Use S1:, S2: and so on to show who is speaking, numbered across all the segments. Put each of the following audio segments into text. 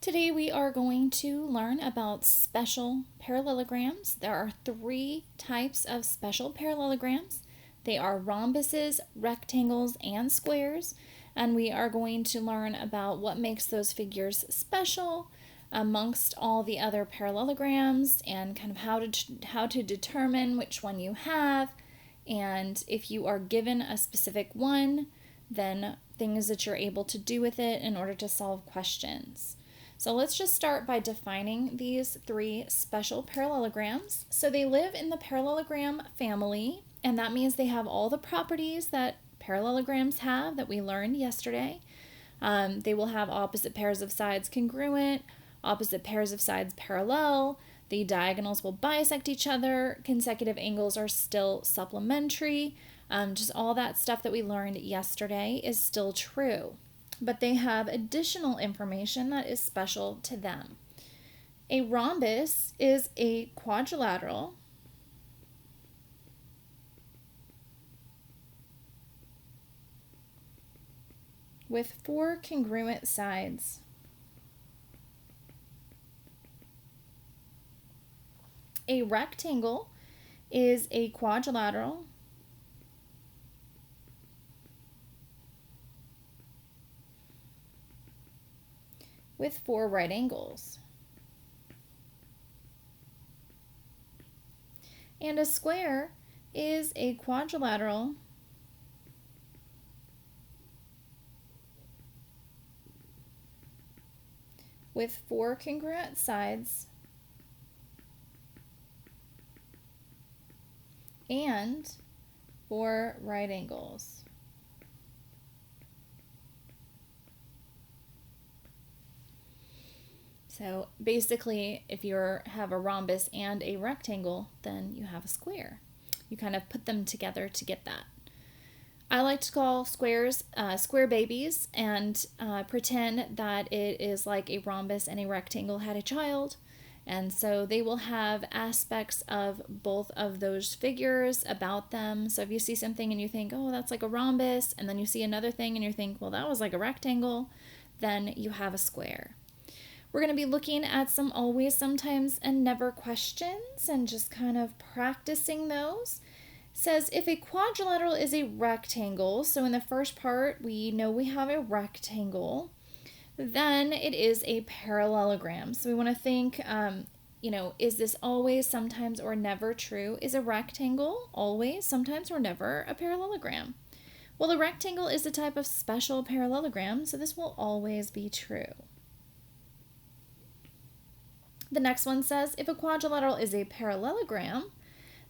S1: Today we are going to learn about special parallelograms. There are three types of special parallelograms. They are rhombuses, rectangles, and squares. And we are going to learn about what makes those figures special amongst all the other parallelograms and kind of how to determine which one you have. And if you are given a specific one, then things that you're able to do with it in order to solve questions. So let's just start by defining these three special parallelograms. So they live in the parallelogram family, and that means they have all the properties that parallelograms have that we learned yesterday. They will have opposite pairs of sides congruent, opposite pairs of sides parallel, the diagonals will bisect each other, consecutive angles are still supplementary. Just all that stuff that we learned yesterday is still true. But they have additional information that is special to them. A rhombus is a quadrilateral with four congruent sides. A rectangle is a quadrilateral with four right angles. And a square is a quadrilateral with four congruent sides and four right angles. So basically, if you have a rhombus and a rectangle, then you have a square. You kind of put them together to get that. I like to call squares square babies and pretend that it is like a rhombus and a rectangle had a child. And so they will have aspects of both of those figures about them. So if you see something and you think, oh, that's like a rhombus, and then you see another thing and you think, well, that was like a rectangle, then you have a square. We're going to be looking at some always, sometimes, and never questions and just kind of practicing those. It says if a quadrilateral is a rectangle, so in the first part we know we have a rectangle, then it is a parallelogram. So we want to think, is this always, sometimes, or never true? Is a rectangle always, sometimes, or never a parallelogram? Well, the rectangle is a type of special parallelogram, so this will always be true. The next one says if a quadrilateral is a parallelogram,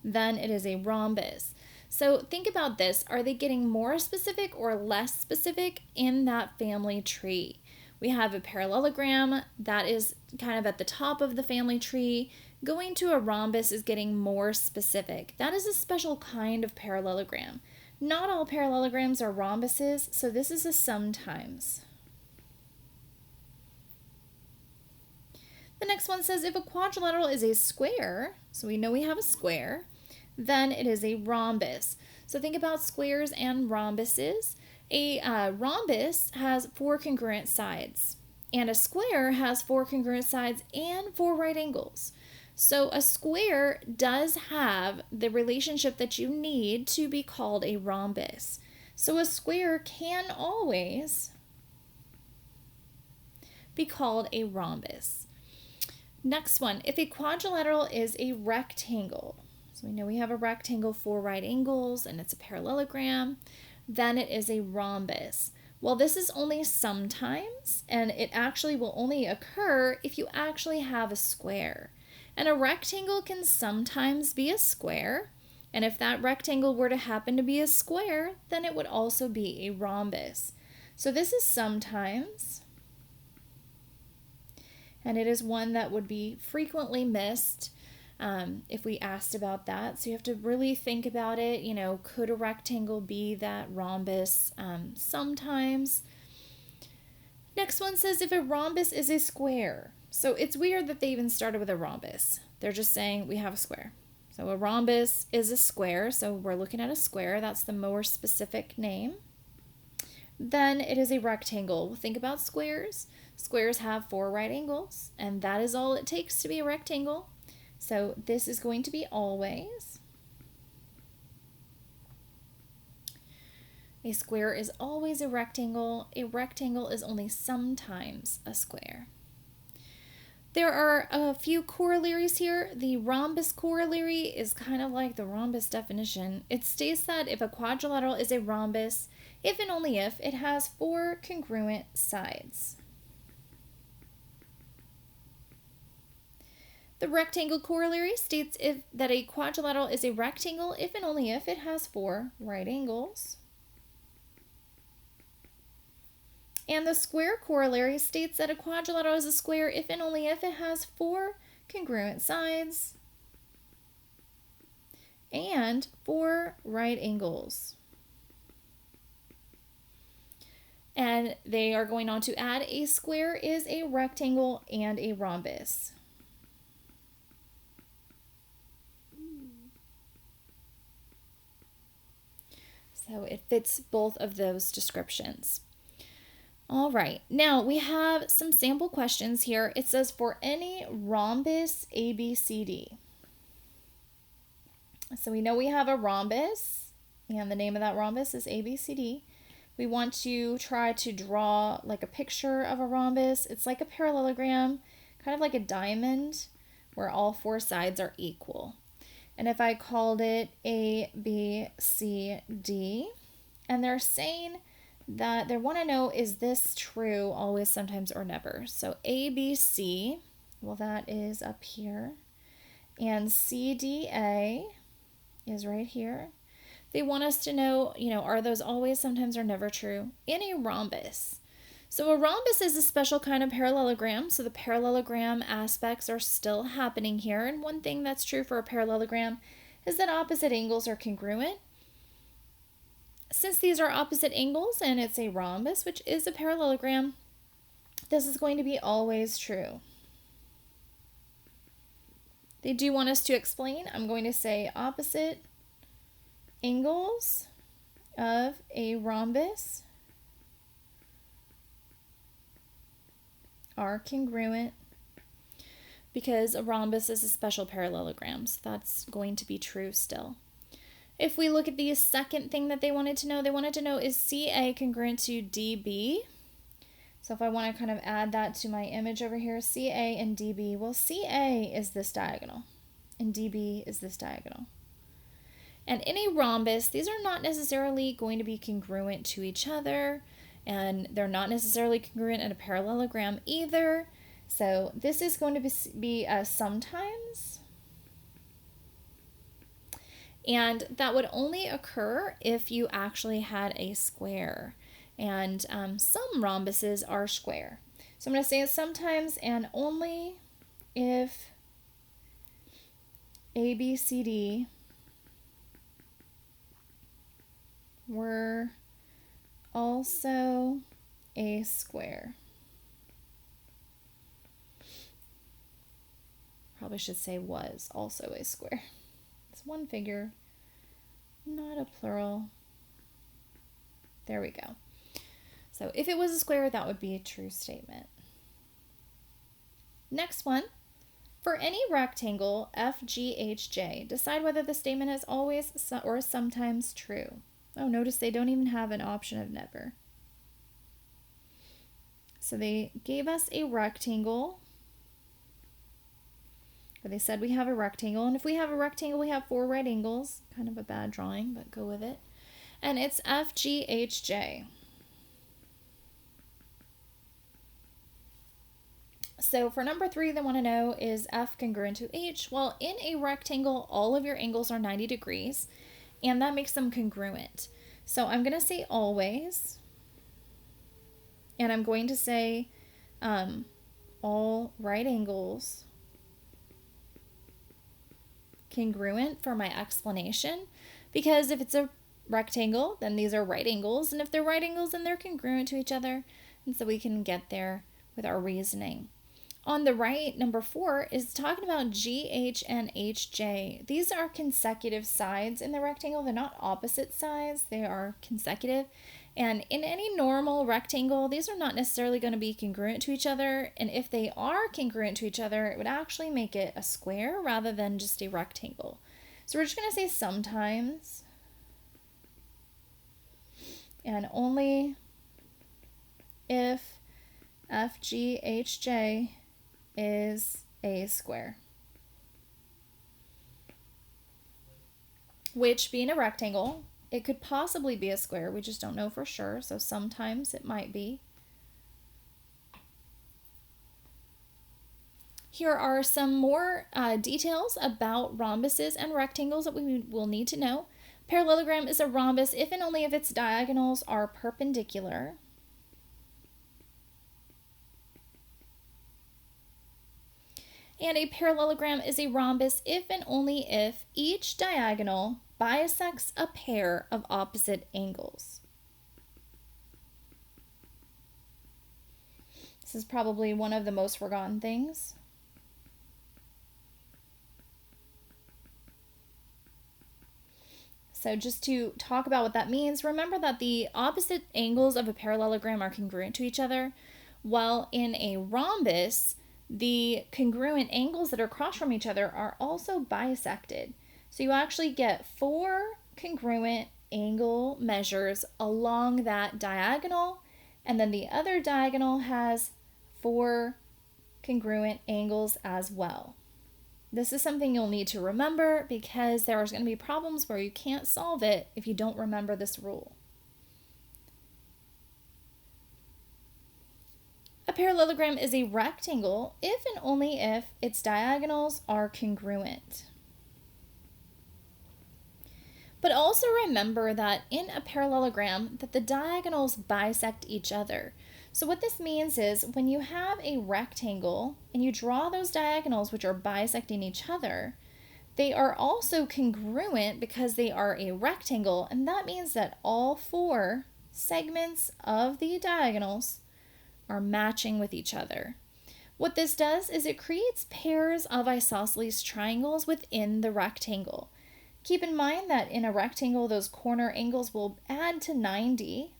S1: then it is a rhombus. So think about this. Are they getting more specific or less specific in that family tree? We have a parallelogram that is kind of at the top of the family tree. Going to a rhombus is getting more specific. That is a special kind of parallelogram. Not all parallelograms are rhombuses, so this is a sometimes. The next one says if a quadrilateral is a square, so we know we have a square, then it is a rhombus. So think about squares and rhombuses. A rhombus has four congruent sides, and a square has four congruent sides and four right angles. So a square does have the relationship that you need to be called a rhombus. So a square can always be called a rhombus. Next one, if a quadrilateral is a rectangle, so we know we have a rectangle, four right angles, and it's a parallelogram, then it is a rhombus. Well, this is only sometimes, and it actually will only occur if you actually have a square. And a rectangle can sometimes be a square, and if that rectangle were to happen to be a square, then it would also be a rhombus. So this is sometimes, and it is one that would be frequently missed if we asked about that. So you have to really think about it. Could a rectangle be that rhombus? Sometimes. Next one says if a rhombus is a square. So it's weird that they even started with a rhombus. They're just saying we have a square. So a rhombus is a square. So we're looking at a square. That's the more specific name. then it is a rectangle. Think about squares. Squares have 4 right angles, and that is all it takes to be a rectangle. So this is going to be always. A square is always a rectangle. A rectangle is only sometimes a square. There are a few corollaries here. The rhombus corollary is kind of like the rhombus definition. It states that if a quadrilateral is a rhombus, if and only if it has 4 congruent sides. The rectangle corollary states that a quadrilateral is a rectangle if and only if it has 4 right angles. And the square corollary states that a quadrilateral is a square if and only if it has 4 congruent sides and 4 right angles. And they are going on to add a square is a rectangle and a rhombus. So it fits both of those descriptions. All right, now we have some sample questions here. It says for any rhombus ABCD. So we know we have a rhombus, and the name of that rhombus is ABCD. We want to try to draw like a picture of a rhombus. It's like a parallelogram, kind of like a diamond, where all 4 sides are equal. And if I called it A, B, C, D, and they're saying that they want to know, is this true always, sometimes, or never? So A, B, C, well, that is up here. And C, D, A is right here. They want us to know, are those always, sometimes, or never true in a rhombus? So a rhombus is a special kind of parallelogram. So the parallelogram aspects are still happening here. And one thing that's true for a parallelogram is that opposite angles are congruent. Since these are opposite angles and it's a rhombus, which is a parallelogram, this is going to be always true. They do want us to explain. I'm going to say opposite angles of a rhombus are congruent because a rhombus is a special parallelogram, so that's going to be true still. If we look at the second thing that they wanted to know is CA congruent to DB. So if I want to kind of add that to my image over here, CA and DB, well, CA is this diagonal and DB is this diagonal. And in a rhombus, these are not necessarily going to be congruent to each other, and they're not necessarily congruent in a parallelogram either. So this is going to be sometimes. And that would only occur if you actually had a square. And some rhombuses are square. So I'm going to say sometimes and only if ABCD were also a square. Probably should say was also a square. It's one figure, not a plural. There we go. So if it was a square, that would be a true statement. Next one. For any rectangle FGHJ, decide whether the statement is always or sometimes true. Oh, notice they don't even have an option of never. So they gave us a rectangle. Or they said we have a rectangle. And if we have a rectangle, we have 4 right angles. Kind of a bad drawing, but go with it. And it's FGHJ. So for number 3, they want to know, is F congruent to H? Well, in a rectangle, all of your angles are 90 degrees, and that makes them congruent. So I'm going to say always, and I'm going to say all right angles congruent for my explanation, because if it's a rectangle, then these are right angles, and if they're right angles, then they're congruent to each other, and so we can get there with our reasoning. On the right, number 4 is talking about GH and HJ. These are consecutive sides in the rectangle. They're not opposite sides. They are consecutive. And in any normal rectangle, these are not necessarily going to be congruent to each other. And if they are congruent to each other, it would actually make it a square rather than just a rectangle. So we're just going to say sometimes and only if FGHJ is a square. Which, being a rectangle, it could possibly be a square. We just don't know for sure, so sometimes it might be. Here are some more details about rhombuses and rectangles that we will need to know. Parallelogram is a rhombus if and only if its diagonals are perpendicular. And a parallelogram is a rhombus if and only if each diagonal bisects a pair of opposite angles. This is probably one of the most forgotten things. So just to talk about what that means, remember that the opposite angles of a parallelogram are congruent to each other, while in a rhombus, the congruent angles that are across from each other are also bisected. So you actually get 4 congruent angle measures along that diagonal, and then the other diagonal has 4 congruent angles as well. This is something you'll need to remember because there are going to be problems where you can't solve it if you don't remember this rule. A parallelogram is a rectangle if and only if its diagonals are congruent. But also remember that in a parallelogram that the diagonals bisect each other. So what this means is when you have a rectangle and you draw those diagonals which are bisecting each other, they are also congruent because they are a rectangle, and that means that all 4 segments of the diagonals are matching with each other. What this does is it creates pairs of isosceles triangles within the rectangle. Keep in mind that in a rectangle, those corner angles will add to 90.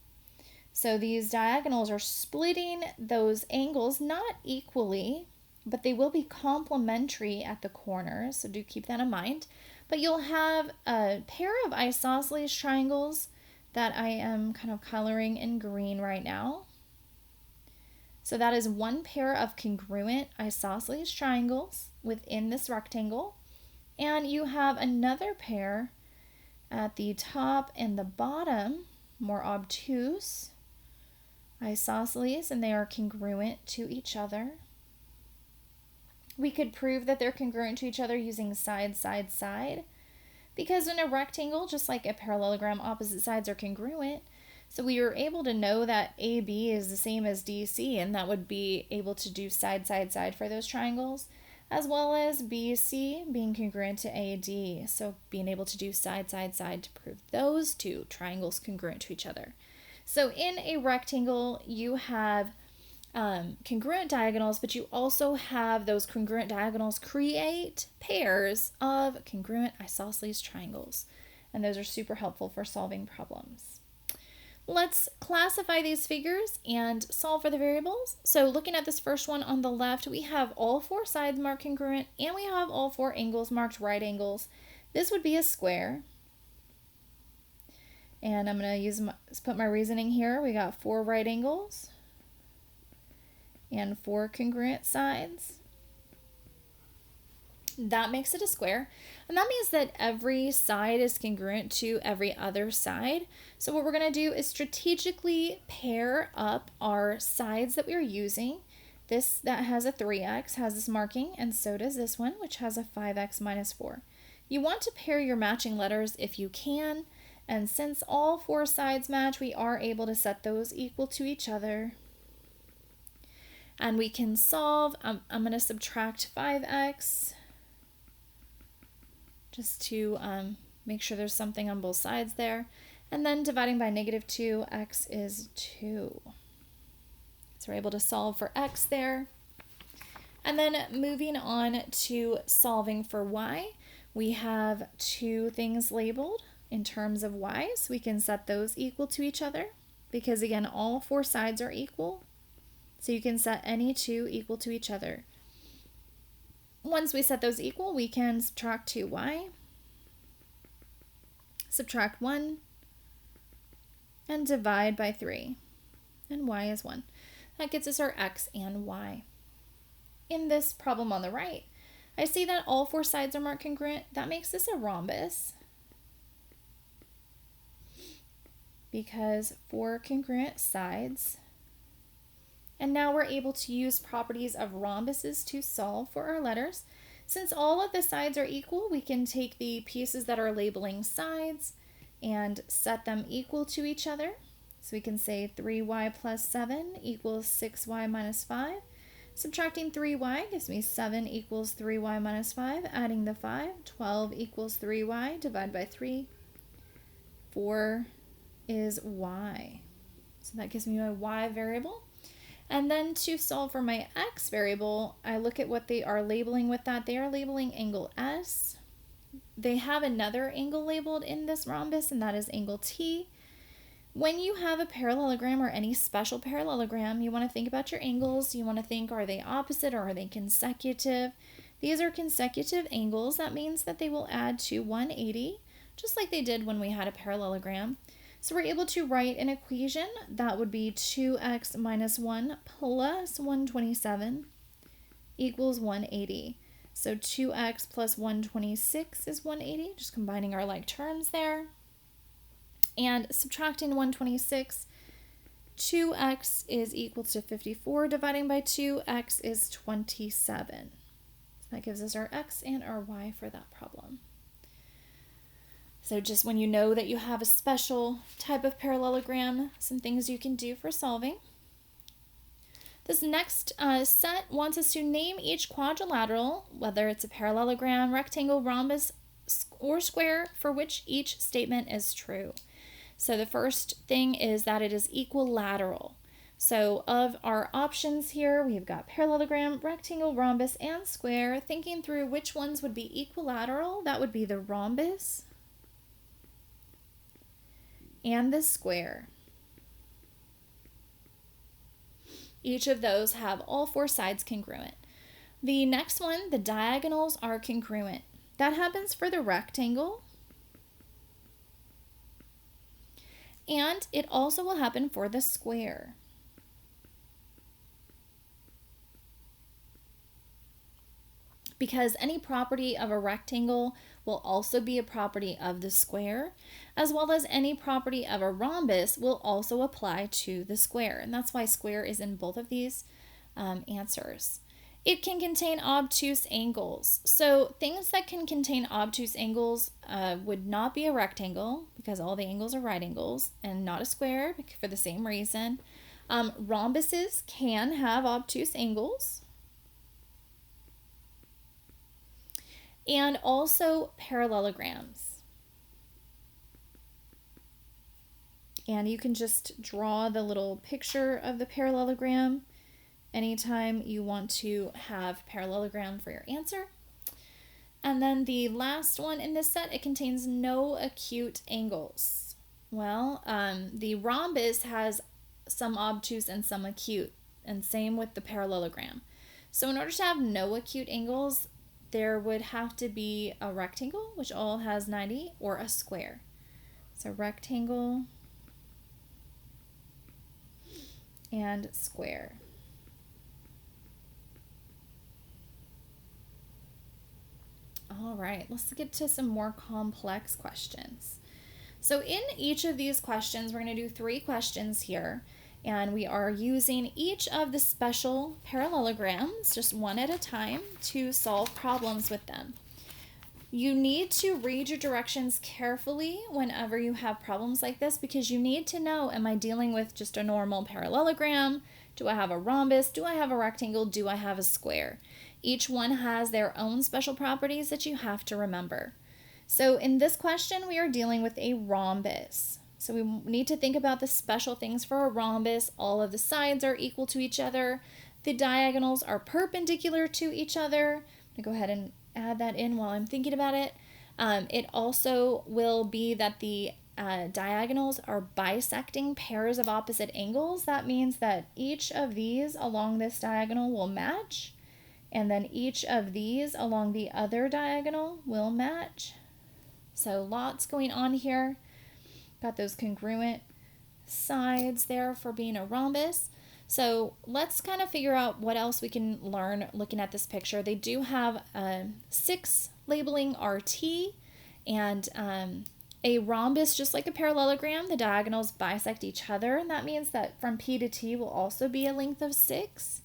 S1: So these diagonals are splitting those angles not equally, but they will be complementary at the corners, so do keep that in mind. But you'll have a pair of isosceles triangles that I am kind of coloring in green right now. So that is one pair of congruent isosceles triangles within this rectangle. And you have another pair at the top and the bottom, more obtuse isosceles, and they are congruent to each other. We could prove that they're congruent to each other using side, side, side, because in a rectangle, just like a parallelogram, opposite sides are congruent. So we were able to know that AB is the same as DC, and that would be able to do side, side, side for those triangles, as well as BC being congruent to AD. So being able to do side, side, side to prove those 2 triangles congruent to each other. So in a rectangle, you have congruent diagonals, but you also have those congruent diagonals create pairs of congruent isosceles triangles. And those are super helpful for solving problems. Let's classify these figures and solve for the variables. So looking at this first one on the left, we have all 4 sides marked congruent, and we have all 4 angles marked right angles. This would be a square. And I'm going to put my reasoning here. We got 4 right angles and 4 congruent sides. That makes it a square. And that means that every side is congruent to every other side. So what we're going to do is strategically pair up our sides that we are using. This that has a 3x has this marking, and so does this one, which has a 5x minus 4. You want to pair your matching letters if you can, and since all 4 sides match, we are able to set those equal to each other. And we can solve. I'm going to subtract 5x. Just to make sure there's something on both sides there. And then dividing by negative 2, x is 2. So we're able to solve for x there. And then moving on to solving for y, we have 2 things labeled in terms of y, so we can set those equal to each other because again, all four sides are equal. So you can set any two equal to each other. Once we set those equal, we can subtract 2y, subtract 1, and divide by 3. And y is 1. That gets us our x and y. In this problem on the right, I see that all four sides are marked congruent. That makes this a rhombus, because four congruent sides. And now we're able to use properties of rhombuses to solve for our letters. Since all of the sides are equal, we can take the pieces that are labeling sides and set them equal to each other. So we can say 3y plus 7 equals 6y minus 5. Subtracting 3y gives me 7 equals 3y minus 5. Adding the 5, 12 equals 3y. Divide by 3. 4 is y. So that gives me my y variable. And then to solve for my x variable, I look at what they are labeling with that. They are labeling angle S. They have another angle labeled in this rhombus, and that is angle T. When you have a parallelogram or any special parallelogram, you want to think about your angles. You want to think, are they opposite or are they consecutive? These are consecutive angles. That means that they will add to 180, just like they did when we had a parallelogram. So we're able to write an equation that would be 2x minus 1 plus 127 equals 180. So 2x plus 126 is 180, just combining our like terms there. And subtracting 126, 2x is equal to 54. Dividing by 2, x is 27. So that gives us our x and our y for that problem. So just when you know that you have a special type of parallelogram, some things you can do for solving. This next set wants us to name each quadrilateral, whether it's a parallelogram, rectangle, rhombus, or square, for which each statement is true. So the first thing is that it is equilateral. So of our options here, we've got parallelogram, rectangle, rhombus, and square. Thinking through which ones would be equilateral, that would be the rhombus and the square. Each of those have all four sides congruent. The next one, the diagonals are congruent. That happens for the rectangle, and it also will happen for the square. Because any property of a rectangle will also be a property of the square, as well as any property of a rhombus will also apply to the square. And that's why square is in both of these answers. It can contain obtuse angles. So things that can contain obtuse angles would not be a rectangle, because all the angles are right angles, and not a square for the same reason. Rhombuses can have obtuse angles. And also parallelograms. And you can just draw the little picture of the parallelogram anytime you want to have parallelogram for your answer. And then the last one in this set, it contains no acute angles. Well, the rhombus has some obtuse and some acute, and same with the parallelogram. So in order to have no acute angles, there would have to be a rectangle, which all has 90, or a square. So rectangle and square. All right, let's get to some more complex questions. So in each of these questions, we're going to do 3 questions here, and we are using each of the special parallelograms, just one at a time, to solve problems with them. You need to read your directions carefully whenever you have problems like this, because you need to know, am I dealing with just a normal parallelogram? Do I have a rhombus? Do I have a rectangle? Do I have a square? Each one has their own special properties that you have to remember. So in this question, we are dealing with a rhombus. So we need to think about the special things for a rhombus. All of the sides are equal to each other. The diagonals are perpendicular to each other. I'm going to go ahead and add that in while I'm thinking about it. It also will be that the diagonals are bisecting pairs of opposite angles, that means that each of these along this diagonal will match, and then each of these along the other diagonal will match. So lots going on here. Got those congruent sides there for being a rhombus. So let's kind of figure out what else we can learn looking at this picture. They do have 6 labeling RT, and a rhombus, just like a parallelogram, the diagonals bisect each other, and that means that from P to T will also be a length of 6.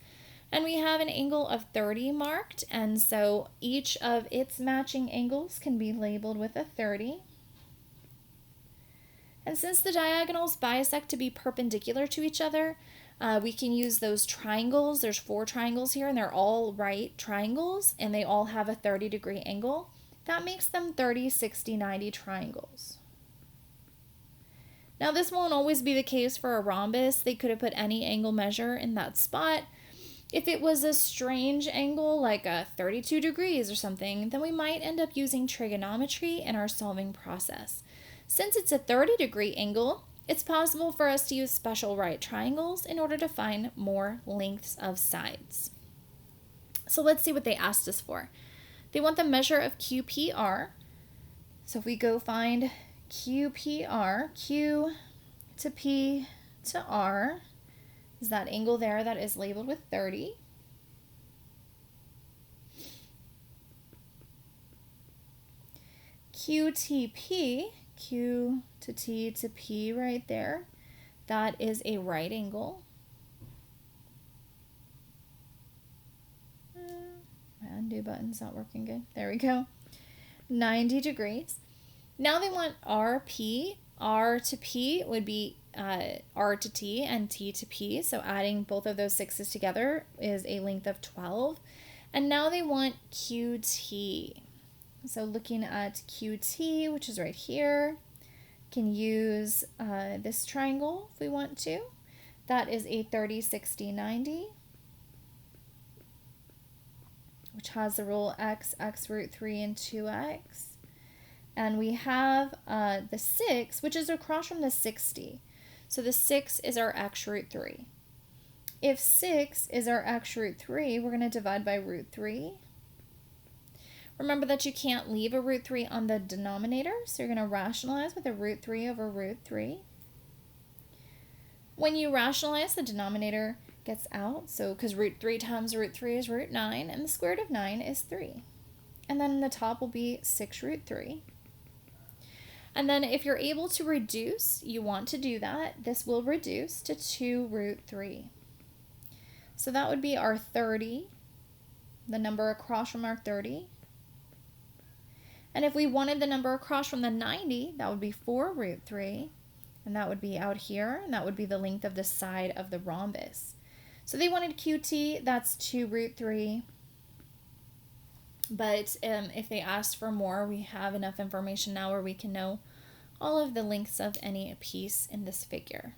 S1: And we have an angle of 30 marked, and so each of its matching angles can be labeled with a 30. And since the diagonals bisect to be perpendicular to each other, we can use those triangles. There's 4 triangles here, and they're all right triangles, and they all have a 30-degree angle. That makes them 30, 60, 90 triangles. Now this won't always be the case for a rhombus. They could have put any angle measure in that spot. If it was a strange angle, like a 32 degrees or something, then we might end up using trigonometry in our solving process. Since it's a 30-degree angle, it's possible for us to use special right triangles in order to find more lengths of sides. So let's see what they asked us for. They want the measure of QPR. So if we go find QPR, Q to P to R is that angle there that is labeled with 30. QTP, Q to T to P right there, that is a right angle. My undo button's not working good. There we go. 90 degrees. Now they want RP. R to P would be R to T and T to P. So adding both of those 6's together is a length of 12. And now they want QT. So looking at QT, which is right here, can use this triangle if we want to. That is a 30, 60, 90, which has the rule x root 3, and 2x. And we have the 6, which is across from the 60. So the 6 is our x root 3. If 6 is our x root 3, we're going to divide by root 3. Remember that you can't leave a root 3 on the denominator, so you're going to rationalize with a root 3 over root 3. When you rationalize, the denominator gets out, so because root 3 times root 3 is root 9, and the square root of 9 is 3. And then the top will be 6 root 3. And then if you're able to reduce, you want to do that, this will reduce to 2 root 3. So that would be our 30, the number across from our 30. And if we wanted the number across from the 90, that would be 4 root 3. And that would be out here, and that would be the length of the side of the rhombus. So they wanted QT, that's 2 root 3. But if they asked for more, we have enough information now where we can know all of the lengths of any piece in this figure.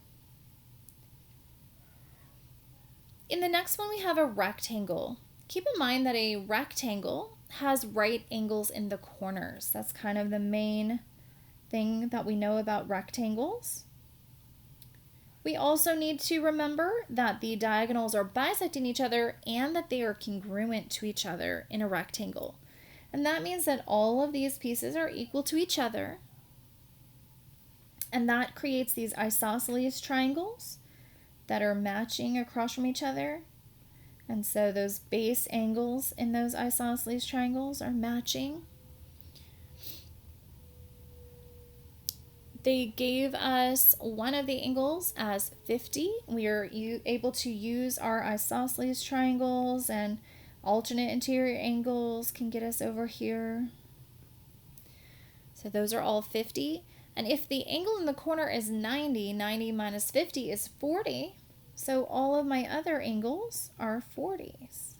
S1: In the next one, we have a rectangle. Keep in mind that a rectangle has right angles in the corners. That's kind of the main thing that we know about rectangles. We also need to remember that the diagonals are bisecting each other and that they are congruent to each other in a rectangle. And that means that all of these pieces are equal to each other. And that creates these isosceles triangles that are matching across from each other. And so those base angles in those isosceles triangles are matching. They gave us one of the angles as 50. We are able to use our isosceles triangles, and alternate interior angles can get us over here. So those are all 50. And if the angle in the corner is 90, 90 minus 50 is 40. So all of my other angles are 40s.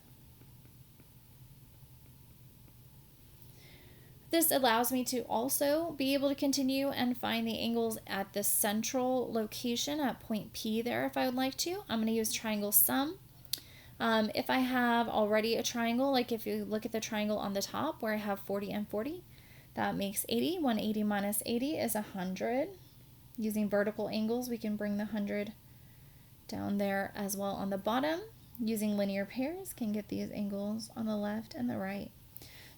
S1: This allows me to also be able to continue and find the angles at the central location at point P there if I would like to. I'm going to use triangle sum. If I have already a triangle, like if you look at the triangle on the top where I have 40 and 40, that makes 80. 180 minus 80 is 100. Using vertical angles, we can bring the 100 down there as well on the bottom. Using linear pairs, can get these angles on the left and the right.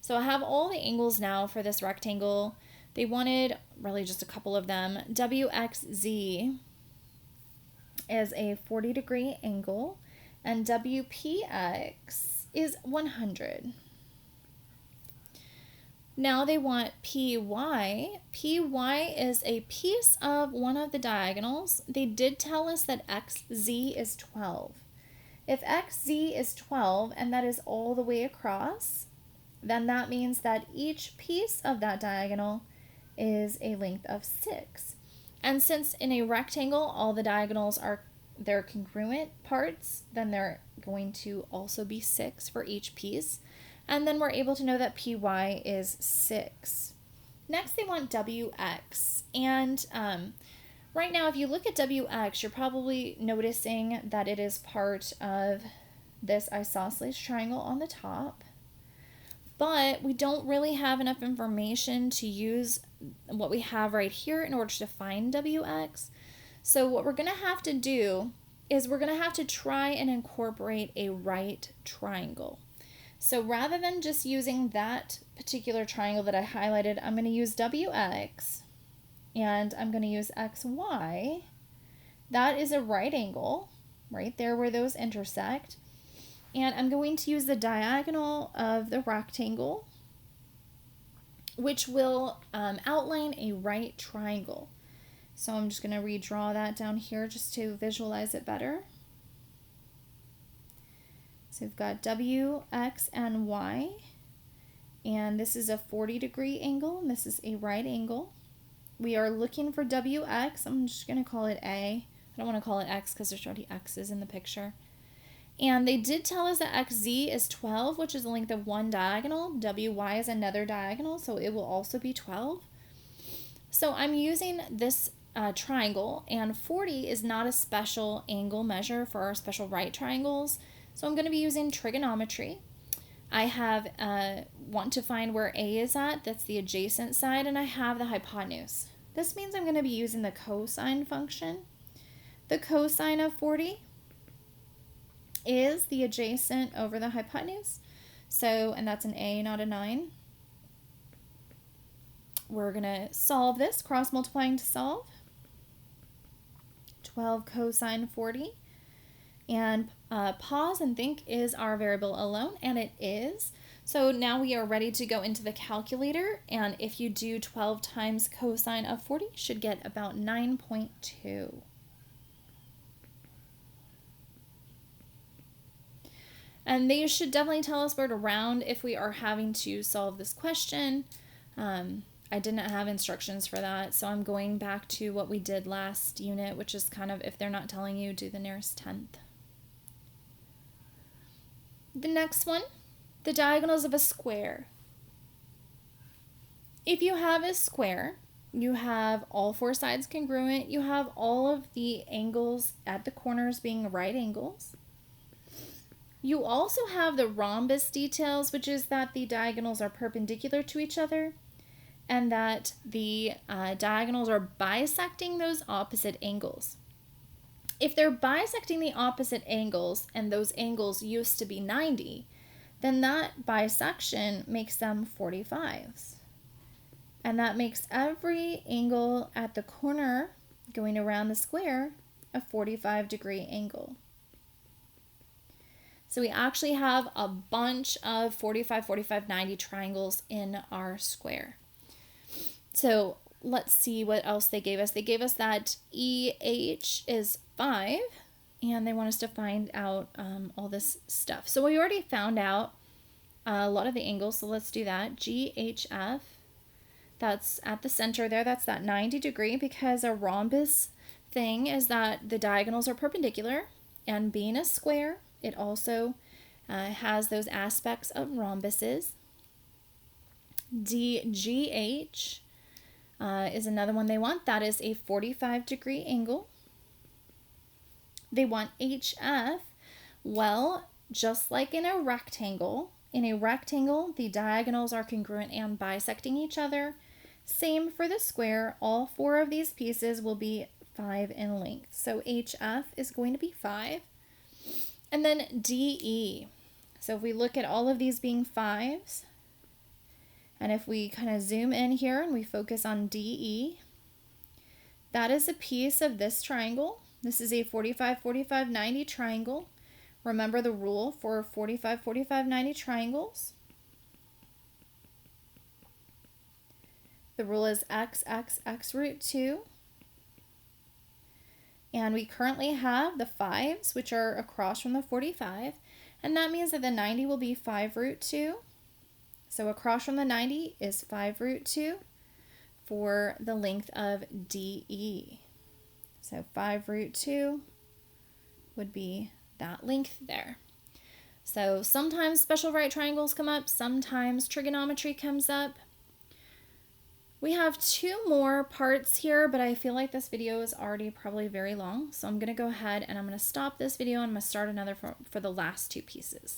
S1: So I have all the angles now for this rectangle. They wanted really just a couple of them. WXZ is a 40-degree angle, and WPX is 100. Now they want PY. PY is a piece of one of the diagonals. They did tell us that XZ is 12. If XZ is 12 and that is all the way across, then that means that each piece of that diagonal is a length of 6. And since in a rectangle all the diagonals are their congruent parts, then they're going to also be 6 for each piece. And then we're able to know that PY is 6. Next, they want WX. And right now, if you look at WX, you're probably noticing that it is part of this isosceles triangle on the top. But we don't really have enough information to use what we have right here in order to find WX. So what we're going to have to do is we're going to have to try and incorporate a right triangle. So rather than just using that particular triangle that I highlighted, I'm going to use WX and I'm going to use XY. That is a right angle right there where those intersect. And I'm going to use the diagonal of the rectangle, which will outline a right triangle. So I'm just going to redraw that down here just to visualize it better. So we've got W, X, and Y, and this is a 40-degree angle, and this is a right angle. We are looking for WX. I'm just going to call it A. I don't want to call it X because there's already X's in the picture. And they did tell us that XZ is 12, which is the length of one diagonal. WY is another diagonal, so it will also be 12. So I'm using this triangle, and 40 is not a special angle measure for our special right triangles. So I'm going to be using trigonometry. I have want to find where A is at. That's the adjacent side, and I have the hypotenuse. This means I'm going to be using the cosine function. The cosine of 40 is the adjacent over the hypotenuse. So, and that's an A, not a 9. We're going to solve this, cross multiplying to solve. 12 cosine 40. And pause and think, is our variable alone? And it is. So now we are ready to go into the calculator. And if you do 12 times cosine of 40, you should get about 9.2. And they should definitely tell us where to round if we are having to solve this question. I didn't have instructions for that, so I'm going back to what we did last unit, which is kind of, if they're not telling you, do the nearest tenth. The next one, the diagonals of a square. If you have a square, you have all four sides congruent, you have all of the angles at the corners being right angles. You also have the rhombus details, which is that the diagonals are perpendicular to each other and that the diagonals are bisecting those opposite angles. If they're bisecting the opposite angles and those angles used to be 90, then that bisection makes them 45s. And that makes every angle at the corner going around the square a 45-degree angle. So we actually have a bunch of 45, 45, 90 triangles in our square. So let's see what else they gave us. They gave us that EH is 5, and they want us to find out all this stuff. So we already found out a lot of the angles, so let's do that. GHF, that's at the center there, that's that 90 degree, because a rhombus thing is that the diagonals are perpendicular, and being a square, it also has those aspects of rhombuses. DGH is another one they want. That is a 45-degree angle. They want HF. Well, just like in a rectangle, the diagonals are congruent and bisecting each other. Same for the square. All 4 of these pieces will be 5 in length. So HF is going to be 5. And then DE. So if we look at all of these being 5s, and if we kind of zoom in here and we focus on DE, that is a piece of this triangle. This is a 45, 45, 90 triangle. Remember the rule for 45, 45, 90 triangles. The rule is x, x, x root 2. And we currently have the 5s, which are across from the 45. And that means that the 90 will be 5 root 2. So across from the 90 is 5 root 2 for the length of DE. So 5 root 2 would be that length there. So sometimes special right triangles come up, sometimes trigonometry comes up. We have 2 more parts here, but I feel like this video is already probably very long. So I'm going to go ahead and I'm going to stop this video and I'm going to start another for the last 2 pieces.